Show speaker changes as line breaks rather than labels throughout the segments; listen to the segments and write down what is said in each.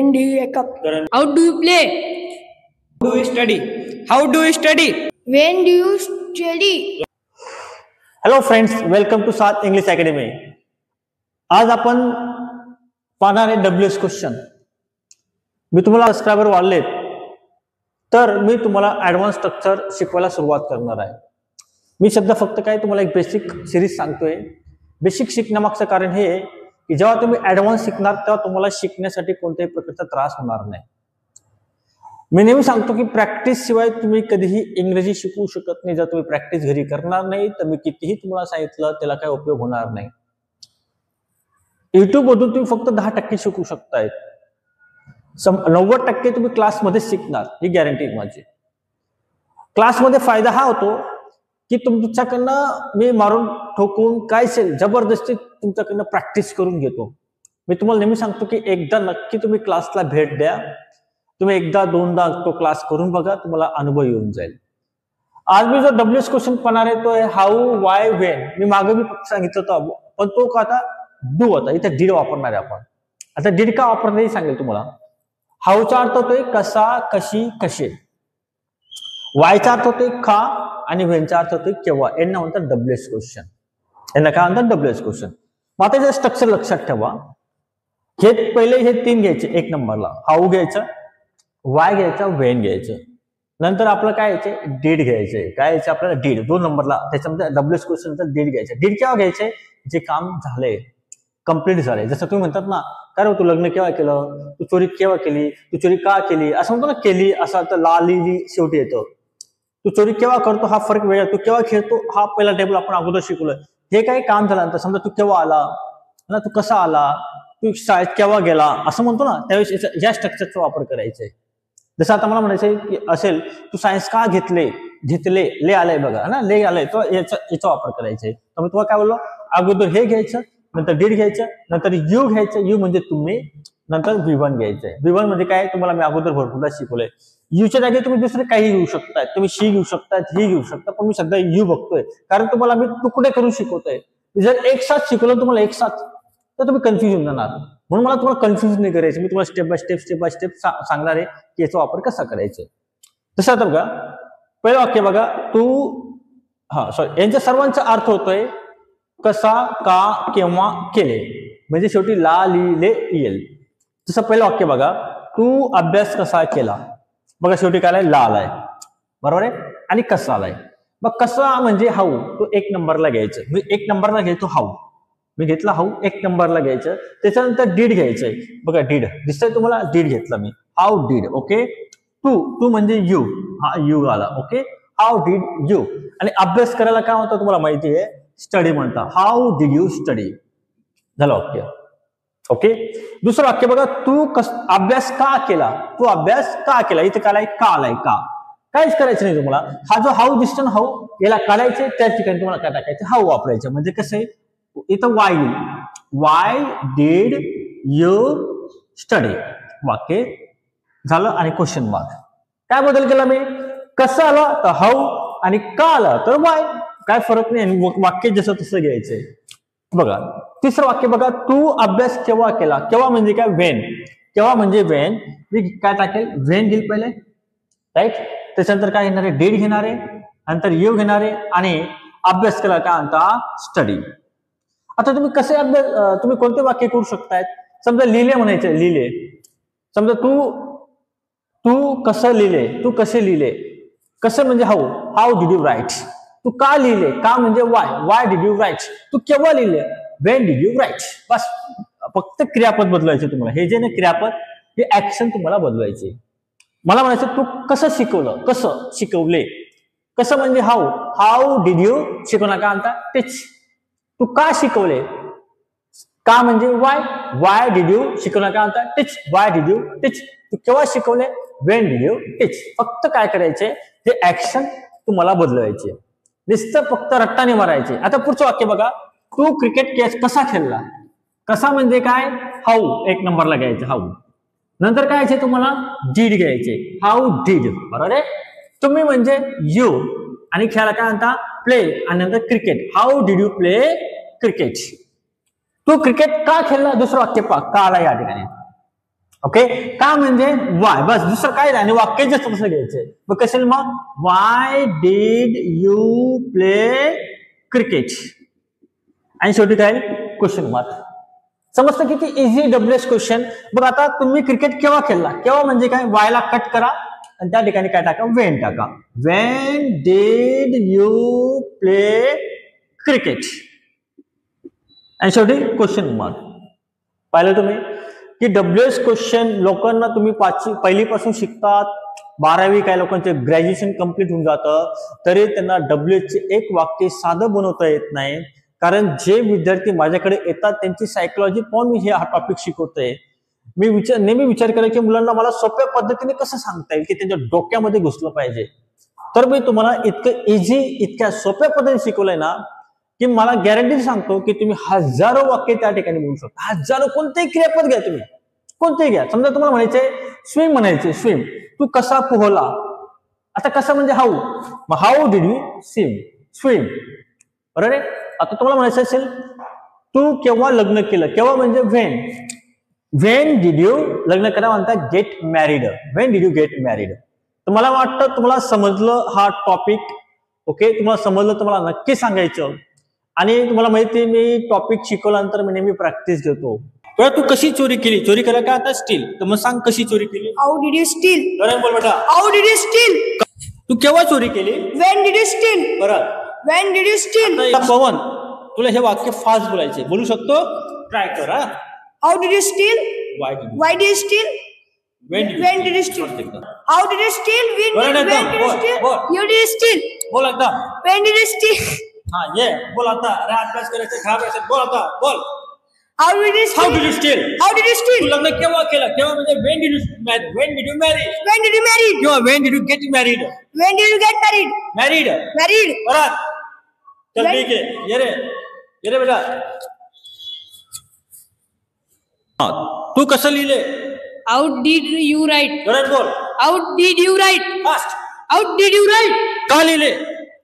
When do you wake up?
How do you play?
Do you study? How do you study?
When do you study?
Hello friends, welcome to सात English academy. आज आपण पाहणार आहे WS question. मी तुम्हाला subscriber वाढलेत तर मी तुम्हाला advance structure शिकवायला सुरुवात करणार आहे. मी सध्या फक्त काय तुम्हाला एक बेसिक सिरीज सांगतोय. बेसिक शिकण्यामागचं कारण हे की जेव्हा तुम्ही ऍडव्हान्स शिकणार तेव्हा तुम्हाला शिकण्यासाठी कोणत्याही प्रकारचा त्रास होणार नाही. मी नेहमी सांगतो की प्रॅक्टिस शिवाय तुम्ही कधीही इंग्रजी शिकू शकत नाही. जर तुम्ही प्रॅक्टिस घरी करणार नाही तर मी कितीही तुम्हाला सांगितलं त्याला काय उपयोग होणार नाही. युट्यूब मधून तुम्ही फक्त 10% शिकू शकताय. 90% तुम्ही क्लासमध्ये शिकणार, ही गॅरंटी माझी. क्लासमध्ये फायदा हा होतो की तुमच्याकडनं मी मारून ठोकून काय जबरदस्ती तुमच्याकडनं प्रॅक्टिस करून घेतो. मी तुम्हाला नेहमी सांगतो की एकदा नक्की तुम्ही क्लासला भेट द्या. तुम्ही एकदा दोनदा तो क्लास करून बघा, तुम्हाला अनुभव येऊन जाईल. आज मी जो WS क्वेश्चन पाहणार आहे तो आहे हाऊ, वाय, वेन. मी मागे मी सांगितलं होतं, पण तो का आता डू होता. इथे डीड वापरणार आहे आपण. आता डीड का वापरणार सांगेल तुम्हाला. हाऊचा अर्थ होतोय कसा, कशी, कसे. वायचा अर्थ होतोय का आणि वेनचा अर्थ होतोय केव्हा. यांना म्हणतात WS क्वेश्चन. यांना काय म्हणतात WS क्वेश्चन. मग आता याचं स्ट्रक्चर लक्षात ठेवा. हे पहिले हे 3 घ्यायचे. 1 नंबरला हाऊ घ्यायचं, वाय घ्यायचा, वेन घ्यायचं. नंतर आपलं काय यायचे डीड घ्यायचे. काय यायचे आपल्याला डीड 2 नंबरला. त्याच्यामध्ये WS क्वेश्चन डीड घ्यायचे. डीड केव्हा घ्यायचे जे काम झालंय, कंप्लीट झालंय. जसं तुम्ही म्हणतात ना, काय तू लग्न केव्हा केलं, तू चोरी केव्हा केली, तू चोरी का केली, असं म्हणतो ना. केली असं तर ला लिहिली शेवटी येतो. तू चोरी केव्हा करतो हा फरक वेगळा. तू केव्हा खेळतो हा पहिला टेबल आपण अगोदर शिकवलं. हे काही काम झाल्यानंतर समजा तू केव्हा आला ना, तू कसा आला, तू शाळेत केव्हा गेला असं म्हणतो ना, त्यावेळेस या स्ट्रक्चरचा वापर करायचा आहे. जसं आता मला म्हणायचंय की असेल तू सायन्स का घेतले, ले आलंय बघा ना, ले आलंय तो याचा वापर करायचा आहे. तर मी तुम्हाला काय बोललो, अगोदर हे घ्यायचं, नंतर डीड घ्यायचं, नंतर यू घ्यायचं. यू म्हणजे तुम्ही, नंतर V1 घ्यायचंय. V1 म्हणजे काय तुम्हाला मी अगोदर भरपूरदा शिकवलंय. यूच्या जागी तुम्ही दुसरे काही घेऊ शकताय. तुम्ही शी घेऊ शकताय, ही घेऊ शकता, पण मी सध्या यू बघतोय कारण तुम्हाला मी तुकडे करून शिकवतोय. जर एक साथ शिकवलं तुम्हाला एक साथ तर तुम्ही कन्फ्युज होऊन जाणार. म्हणून मला तुम्हाला कन्फ्युज नाही करायचं. मी तुम्हाला स्टेप बाय स्टेप सांगणार आहे की याचा वापर कसा करायचा. तसं आता बघा, पहिलं वाक्य बघा, तू यांच्या सर्वांचा अर्थ होतोय कसा, का, केव्हा, केले. म्हणजे शेवटी ला, लिहिले, येईल. जसं पहिलं वाक्य बघा, तू अभ्यास कसा केला. बघा शेवटी काय आलाय, ला आलाय, बरोबर आहे. आणि कसा आलाय. मग कसा म्हणजे हाऊ. तो 1 नंबरला घ्यायचं. मी 1 नंबरला घ्यायचो हाऊ. मी घेतला हाऊ 1 नंबरला घ्यायचं. त्याच्यानंतर डीड घ्यायचंय. बघा डीड दिसतंय तुम्हाला, डीड घेतला मी. How did. ओके. टू म्हणजे यू. हा यू आला. ओके. How did you. आणि अभ्यास करायला काय म्हणतात तुम्हाला माहिती आहे, स्टडी म्हणतात. How did you study. झालं वाक्य. ओके. दुसरं वाक्य बघा, तू अभ्यास का केला. तू अभ्यास का केला. इथे काय का आलाय, का. काहीच करायचं नाही तुम्हाला. हा जो हाऊ दिसतो ना, हाऊ याला काढायचे, त्या ठिकाणी तुम्हाला काय टाकायचं, हाऊ वापरायचं. म्हणजे कसं आहे, इथं वाय येईल. Why did you study. वाक्य झालं. आणि क्वेश्चन मार्क. काय बदल केला मी, कसं आला तर हाऊ आणि का आला तर वाय. काय फरक नाही. वाक्य जसं तसं घ्यायचंय. बघा तिसरं वाक्य बघा, तू अभ्यास केव्हा केला. केव्हा म्हणजे काय, वेन. केव्हा म्हणजे वेन. मी काय टाकेल, वेन घेईल पहिले, राईट. त्याच्यानंतर काय घेणार आहे, डीड घेणार आहे, नंतर यू घेणार आहे, आणि अभ्यास केला काय म्हणता, स्टडी. आता तुम्ही कसे तुम्ही कोणते वाक्य करू शकतायत. समजा लिहिले म्हणायचे, लिहिले. समजा तू कसं लिहिले, तू कसे लिहिले. कसं म्हणजे हाऊ डिड यू राईट. तू का लिहिले, का म्हणजे वाय डिड यू राईट. तू केव्हा लिहिले, वेन डिड यू राईट. बस फक्त क्रियापद बदलायचे तुम्हाला. हे जे ना क्रियापद, हे ऍक्शन तुम्हाला बदलायचे. मला म्हणायचं तू कसं शिकवलं, कसं शिकवले. कसं म्हणजे हाऊ डिड यू शिकवणार का म्हणता, टीच. तू का शिकवले, का म्हणजे वाय डिड यू शिकवणार का म्हणता, टीच. वाय डिड यू टीच. तू केव्हा शिकवले, वेन डिड यू टीच. फक्त काय करायचे, हे ऍक्शन तुम्हाला बदलवायचे. नुसतं फक्त रट्टाने मारायचे. आता पुढचं वाक्य बघा, तू क्रिकेट कॅच कसा खेळला. कसा म्हणजे काय, हाऊ 1 नंबरला घ्यायचं, हाऊ. नंतर काय घ्यायचे तुम्हाला, डीड घ्यायचे. How did. बरोबर आहे. तुम्ही म्हणजे यू, आणि खेळायला काय म्हणता, प्ले, आणि नंतर cricket. How did you play cricket. तू क्रिकेट का खेळला. दुसरं वाक्य का आला या ठिकाणी. ओके, का म्हणजे वाय, बस दुसरं काय नाही, आणि वाक्य जास्त कसं घ्यायचंय. मग कसेल मग why did you play cricket, आणि शेवटी काय क्वेश्चन मार्क. समजतं किती इझी डब्ल्यूएस क्वेश्चन. बघ आता तुम्ही क्रिकेट केव्हा खेळला, केव्हा म्हणजे काय, वायला कट करा आणि त्या ठिकाणी काय टाका, वेन टाका. When did you play cricket, आणि शेवटी क्वेश्चन मार्क. पाहिलं तुम्ही की डब्ल्यूएस क्वेश्चन लोकांना तुम्ही पहिलीपासून शिकतात, 12वी काय लोकांचे ग्रॅज्युएशन कंप्लीट होऊन जातं तरी त्यांना डब्ल्यूएस चे एक वाक्य साधं बनवता येत नाही. कारण जे विद्यार्थी माझ्याकडे येतात त्यांची सायकोलॉजी पाहून मी हे हा टॉपिक शिकवतोय. मी नेहमी विचार केला की मुलांना मला सोप्या पद्धतीने कसं सांगता येईल की त्यांच्या डोक्यामध्ये घुसलं पाहिजे. तर मी तुम्हाला इतकं इझी, इतक्या सोप्या पद्धतीने शिकवलंय ना की मला गॅरंटी सांगतो की तुम्ही हजारो वाक्य त्या ठिकाणी बोलू शकता. हजारो, कोणतेही क्रियापद घ्या तुम्ही, कोणतेही घ्या. समजा तुम्हाला म्हणायचंय स्विम, म्हणायचे स्विम, तू कसा पोहला. आता कसं म्हणजे हाऊ, मग हाऊ डिड यू स्विम, बरोबर आहे. आता तुम्हाला म्हणायचं असेल तू केव्हा लग्न केलं, केव्हा म्हणजे व्हेन डिड यू लग्न करा म्हणतात get married, when did you get married. तर मला वाटतं तुम्हाला समजलं हा टॉपिक. ओके, तुम्हाला समजलं तर मला नक्की सांगायचं. आणि तुम्हाला माहिती मी टॉपिक शिकवल्यानंतर मी नेहमी प्रॅक्टिस घेतो. तू कशी चोरी केली, चोरी करा का आता स्टील, तर मग सांग कशी चोरी केली.
How did you steal?
बोल बेटा.
How did you steal?
तू केव्हा चोरी केली.
When did you steal?
बरं.
When did you steal?
पवन, तुला हे वाक्य फास्ट बोलायचे, बोलू शकतो, ट्राय कर.
How did you steal? Why did you steal?
When
did you steal? How did you steal? When did you steal? You did steal.
बोल आता.
When did you steal?
हा ये बोल आता. अरे अभ्यास करायचं, खायचं, बोल आता, बोल.
How did you steal?
How did you steal?
How did you steal?
तू लग्न केव्हा केलं, केव्हा म्हणजे when did you marry, when did you marry,
When did you marry?
किंवा when did you get married,
When did you get married?
married.
Married.
बरं, चल ठीक आहे, ये रे बेटा. तू कसं लिहिले.
How did you write?
बरं बोल.
How did you write?
Fast.
How did you write?
का लिहिले.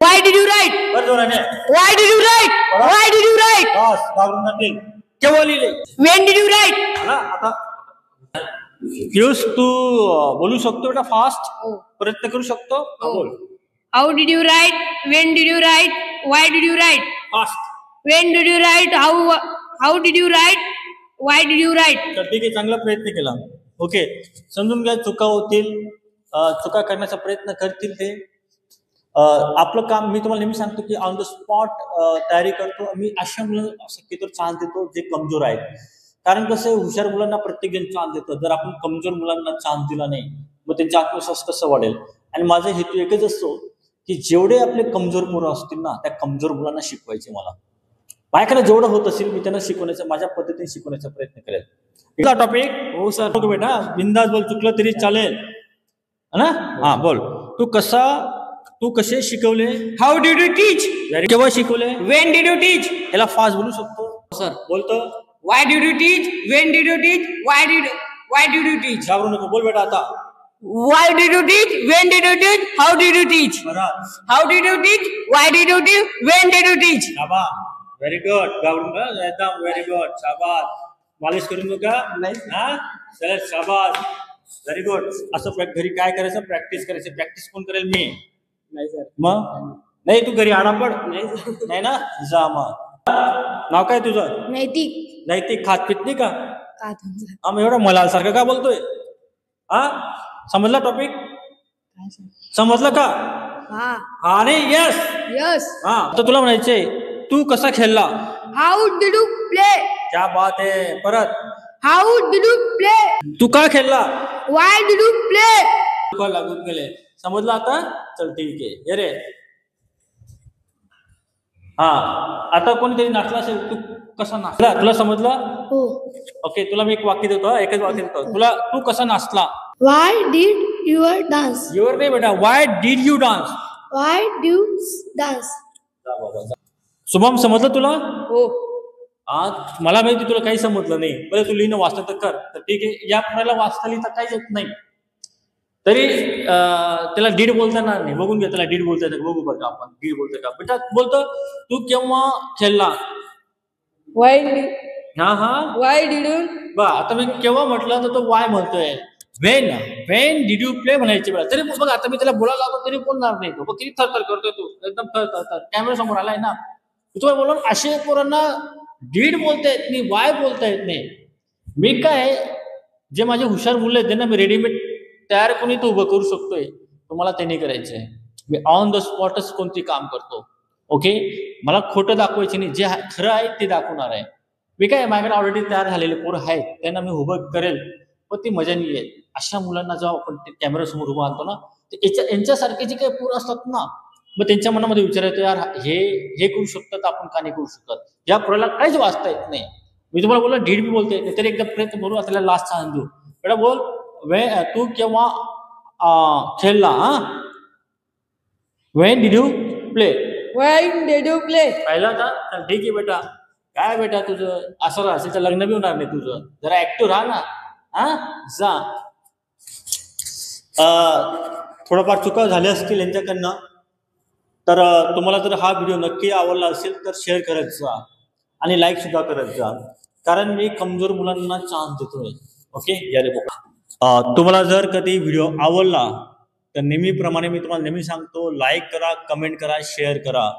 Why did you write?
बरं जोराने.
Why did you write? Why did you write?
Fast, घाबरून नका. केव्हा लिहिले.
When did you write?
आता पियुष तू बोलू शकतो बेटा, फास्ट प्रयत्न करू शकतो. बोल.
How did you write? When did you write? Why did you write?
Fast.
When did you write? How did you write? Why did you write?
तर ठीक आहे, चांगला प्रयत्न केला. ओके, समजून घ्या, चुका होतील, चुका करण्याचा प्रयत्न करतील ते. आपलं काम मी तुम्हाला नेहमी सांगतो की ऑन द स्पॉट तयारी करतो. मी अशा मुलांना शक्यतो चान्स देतो जे कमजोर आहेत. कारण कसं हुशार मुलांना प्रत्येक जण चान्स देतो. जर आपण कमजोर मुलांना चान्स दिला नाही मग त्यांचा आत्मविश्वास कसं वाढेल. आणि माझा हेतू एकच असतो की जेवढे आपले कमजोर मुलं असतील ना त्या कमजोर मुलांना शिकवायचे. मला माझ्याकडे जेवढं होत असेल मी त्यांना शिकवण्याचा, माझ्या पद्धतीने शिकवण्याचा प्रयत्न करेल. टॉपिक हो सर बेटा, बिंदास बोल, चुकलं तरी चालेल ना. हा बोल. तू कसे शिकवले.
How did you teach?
केव्हा शिकवले.
When did you teach?
याला फास्ट बोलू शकतो
Sir.
बोलतो.
Why did you teach? When did you teach? Why did you teach?
घाबरू नको, बोल बेटा आता.
Why did you teach? When did you teach? How did you teach?
बरं.
How did you teach? Why did you teach? When did you teach?
शाबास, very good. घाबरू नका, एकदम व्हेरी गुड. शाबास. मालिश करून नका. हा चल, शाबास, व्हेरी गुड. असं घरी काय करायचं, प्रॅक्टिस करायचं. प्रॅक्टिस कोण करेल. मी
नाही सर.
मग नाही, तू घरी आडा पड. नाही ना, जा मग. नाव काय तुझं. नैतिक. खात पित नाही का. मग एवढं मलाल सारखं का बोलतोय. हा समजला टॉपिक. समजलं का. हा नाही. यस. हा तर तुला म्हणायचंय तू कसा खेळला.
How did you play?
क्या बात आहे. परत.
How did you play?
तू का खेळला.
Why did you play?
तुका लागून गेले. समजलं आता. चल ठीक आहे. ये रे. हा आता कोणीतरी नाचला असेल, तू कसा नाचला, तुला समजलं.
हो.
ओके, तुला मी एक वाक्य देतो, एकच वाक्य देतो तुला. तू कसा नाचला.
Why did you dance?
Your नाही बेटा, why did you dance.
Why do you dance?
Shubham समजलं तुला.
हो.
आज मला माहिती तुला काही समजलं नाही, बरं तू लिहिणं वाचलं तर कर. तर ठीक आहे, या पुण्याला वाचता लिहिता काहीच येत नाही तरी त्याला डीड बोलता येणार नाही. बघून घ्या त्याला डीड बोलता येतं. बघू बघा आपण डीड बोलतोय का. बेटा बोलतो तू केव्हा खेळला.
Why
हा
why did you
बघा आता मी केव्हा म्हटलं तर तो वाय म्हणतोय. वेन डिड यू प्ले म्हणायचे बघा. तरी बघा आता मी त्याला बोलायला लागतो तरी बोलणार नाही तो. किती थरथर करतोय तू, एकदम थर कॅमेरा समोर आलाय ना. तुम्हाला बोलून असे पोरांना डीड बोलता येत नाही, वाय बोलता येत नाही. मी काय जे माझे हुशार मुलं आहेत त्यांना मी रेडीमेड तयार कोणी तो उभं करू शकतोय, तुम्हाला ते नाही करायचंय. मी ऑन द स्पॉटच कोणती काम करतो. ओके, मला खोटं दाखवायचे नाही, जे खरं आहे ते दाखवणार आहे. मी काय माझ्याकडे ऑलरेडी तयार झालेले पोरं आहेत, त्यांना मी उभं करेल, पण ती मजा नाही येत. अशा मुलांना जेव्हा आपण कॅमेरा समोर उभं आणतो ना, यांच्यासारखे जे काही पोरं असतात ना, मग त्यांच्या मनामध्ये विचार येतो, यार हे करू शकतात, आपण का नाही करू शकत. या पोराला काहीच वाचता येत नाही. मी तुम्हाला बोललो डीड बी बोलते येत तरी एकदा प्रयत्न करू, त्याला लास्ट चान्स देऊ. बेटा बोल, तू केव्हा खेळला? Wien did you play?
When did you play?
पाहिला होता? चल ठीक आहे बेटा. काय बेटा तुझं असं राहायचं तर लग्न बी होणार नाही तुझं. जरा ऍक्टिव्ह राहा ना. जा. थोडंफार चुका झाल्या असतील यांच्याकडनं, तर तुम्हाला जर हा व्हिडिओ नक्की आवडला असेल तर शेअर करत जा आणि लाईक सुद्धा करत जा, कारण मी कमजोर मुलांना चान्स देतोय. ओके, यारे बघा, तुम्हाला जर कधी व्हिडिओ आवडला तर नेहमीप्रमाणे मी तुम्हाला नेहमी सांगतो, लाईक करा, कमेंट करा, शेअर करा.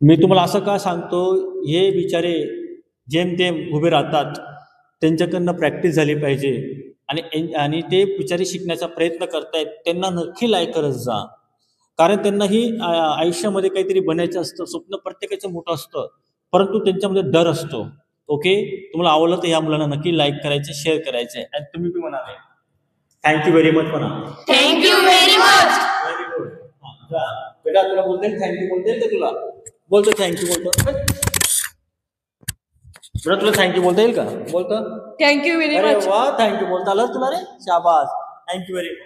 मी तुम्हाला असं का सांगतो, हे बिचारे जेमतेम उभे राहतात, त्यांच्याकडनं प्रॅक्टिस झाली पाहिजे आणि ते बिचारे शिकण्याचा प्रयत्न करतायत, त्यांना नक्की लाईक करत जा, कारण त्यांनाही आयुष्यामध्ये काहीतरी बनायचं असतं. स्वप्न प्रत्येकाचं मोठं असतं, परंतु त्यांच्यामध्ये डर असतो. ओके, तुम्हाला आवडलं तर ह्या मुलांना नक्की लाईक करायचं, शेअर करायचं. आणि तुम्ही बी म्हणाले थँक्यू व्हेरी मच म्हणा.
Thank you very much.
Very good. बेटा तुला बोलते थँक्यू, बोलते का तुला? बोलतो थँक्यू, बोलतो बेटा, तुला थँक्यू बोलता येईल का? बोलतो
Thank you very
अरे
much.
वा, थँक्यू बोलता आलं तुला रे, शाबास, थँक्यू व्हेरी मच.